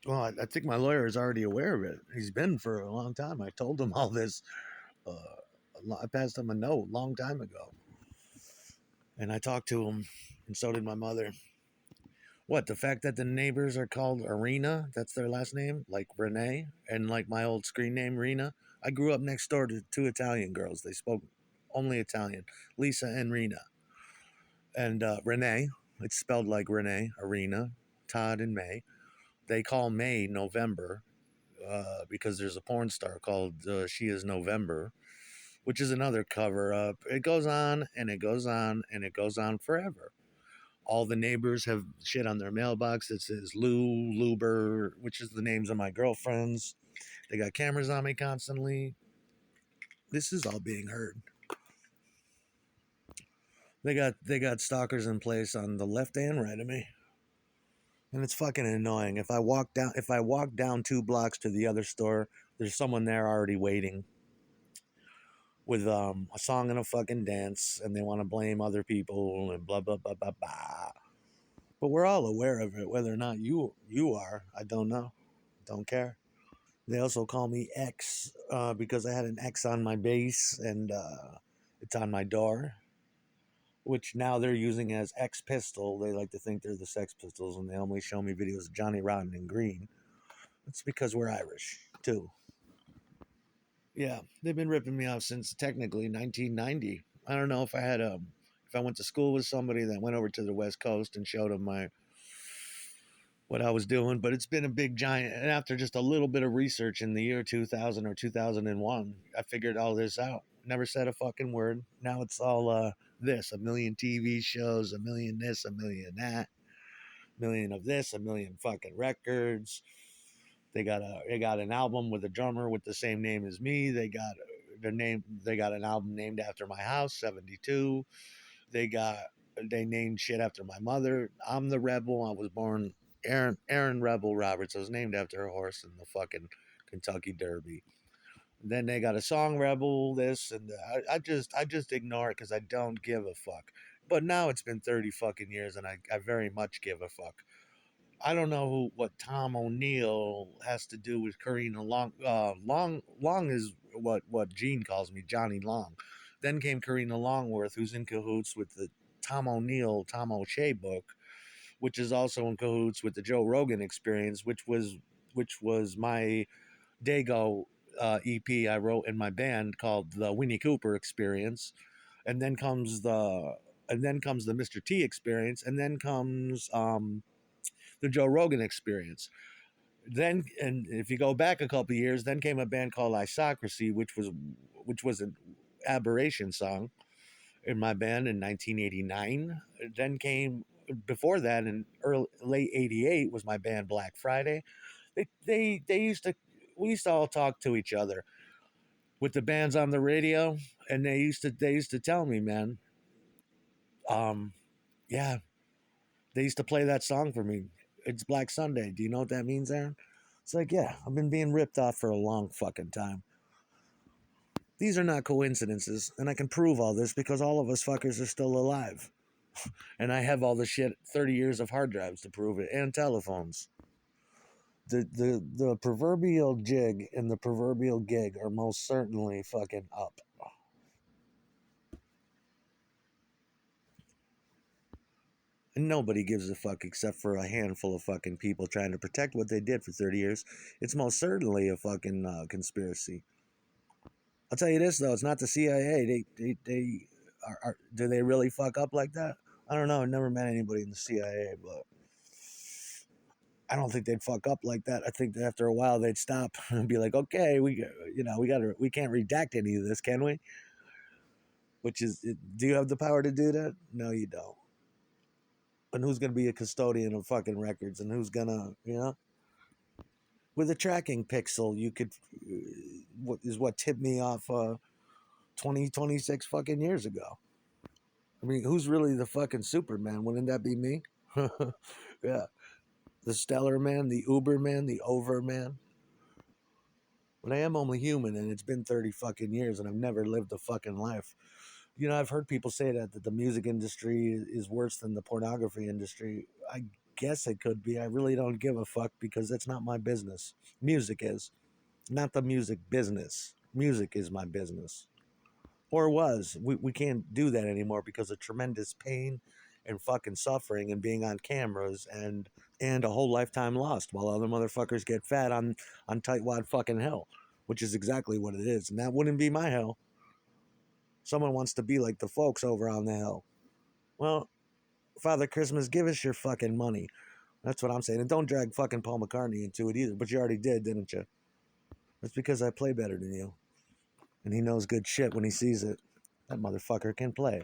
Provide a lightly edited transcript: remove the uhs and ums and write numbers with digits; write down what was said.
Well, I think my lawyer is already aware of it. He's been for a long time. I told him all this. Uh, I passed him a note a long time ago, and I talked to him, and so did my mother. What, the fact that the neighbors are called Arena, that's their last name, like Renee, and like my old screen name, Rena. I grew up next door to two Italian girls. They spoke only Italian, Lisa and Rena. And Renee, it's spelled like Renee, Arena, Todd and May. They call May November because there's a porn star called She Is November, which is another cover up. It goes on and it goes on and it goes on forever. All the neighbors have shit on their mailbox that says Lou, Luber, which is the names of my girlfriends. They got cameras on me constantly. This is all being heard. They got stalkers in place on the left and right of me. And it's fucking annoying. If I walk down 2 blocks to the other store, there's someone there already waiting with a song and a fucking dance, and they want to blame other people and blah blah blah blah blah. But we're all aware of it, whether or not you are. I don't know. Don't care. They also call me X because I had an X on my base, and it's on my door, which now they're using as X Pistol. They like to think they're the Sex Pistols, and they only show me videos of Johnny Rotten and Green. It's because we're Irish too. Yeah, they've been ripping me off since technically 1990. I don't know if I went to school with somebody that went over to the West Coast and showed them my what I was doing, but it's been a big giant. And after just a little bit of research in the year 2000 or 2001, I figured all this out. Never said a fucking word. Now it's all this: a million TV shows, a million this, a million that, a million of this, a million fucking records. They got an album with a drummer with the same name as me. They got an album named after my house, 72. They got they named shit after my mother. I'm the rebel. I was born Aaron Rebel Roberts. I was named after a horse in the fucking Kentucky Derby. Then they got a song Rebel, this and I just ignore it because I don't give a fuck. But now it's been 30 fucking years and I very much give a fuck. I don't know what Tom O'Neill has to do with Karina Long. Long is what Gene calls me, Johnny Long. Then came Karina Longworth, who's in cahoots with the Tom O'Neill, Tom O'Shea book, which is also in cahoots with the Joe Rogan Experience, which was my Dago EP I wrote in my band called the Winnie Cooper Experience, and then comes the Mr. T Experience, and then comes the Joe Rogan Experience. Then, and if you go back a couple of years, then came a band called Isocracy, which was an aberration song in my band in 1989. Then came before that in late '88 was my band Black Friday. They used to we used to all talk to each other with the bands on the radio, and they used to tell me, man, um, yeah, they used to play that song for me. It's Black Sunday. Do you know what that means, Aaron? It's like, yeah, I've been being ripped off for a long fucking time. These are not coincidences, and I can prove all this because all of us fuckers are still alive. And I have all the shit, 30 years of hard drives to prove it, and telephones. The proverbial jig and the proverbial gig are most certainly fucking up. And nobody gives a fuck except for a handful of fucking people trying to protect what they did for 30 years. It's most certainly a fucking conspiracy. I'll tell you this though, it's not the CIA. Do they really fuck up like that? I don't know. I've never met anybody in the CIA, but I don't think they'd fuck up like that. I think that after a while they'd stop and be like, okay, we can't redact any of this, can we? Which is, do you have the power to do that? No, you don't. And who's gonna be a custodian of fucking records? And who's gonna. With a tracking pixel, you could, what tipped me off 20, 26 fucking years ago. I mean, who's really the fucking Superman? Wouldn't that be me? Yeah. The Stellar Man, the Uber Man, the Overman. But I am only human and it's been 30 fucking years and I've never lived a fucking life. I've heard people say that the music industry is worse than the pornography industry. guess it could be. I really don't give a fuck because that's not my business. Music is. Not the music business. Music is my business. Or was. We can't do that anymore because of tremendous pain and fucking suffering and being on cameras and a whole lifetime lost while other motherfuckers get fat on tightwad fucking hell, which is exactly what it is. And that wouldn't be my hell. Someone wants to be like the folks over on the hill. Well, Father Christmas, give us your fucking money. That's what I'm saying. And don't drag fucking Paul McCartney into it either. But you already did, didn't you? That's because I play better than you. And he knows good shit when he sees it. That motherfucker can play.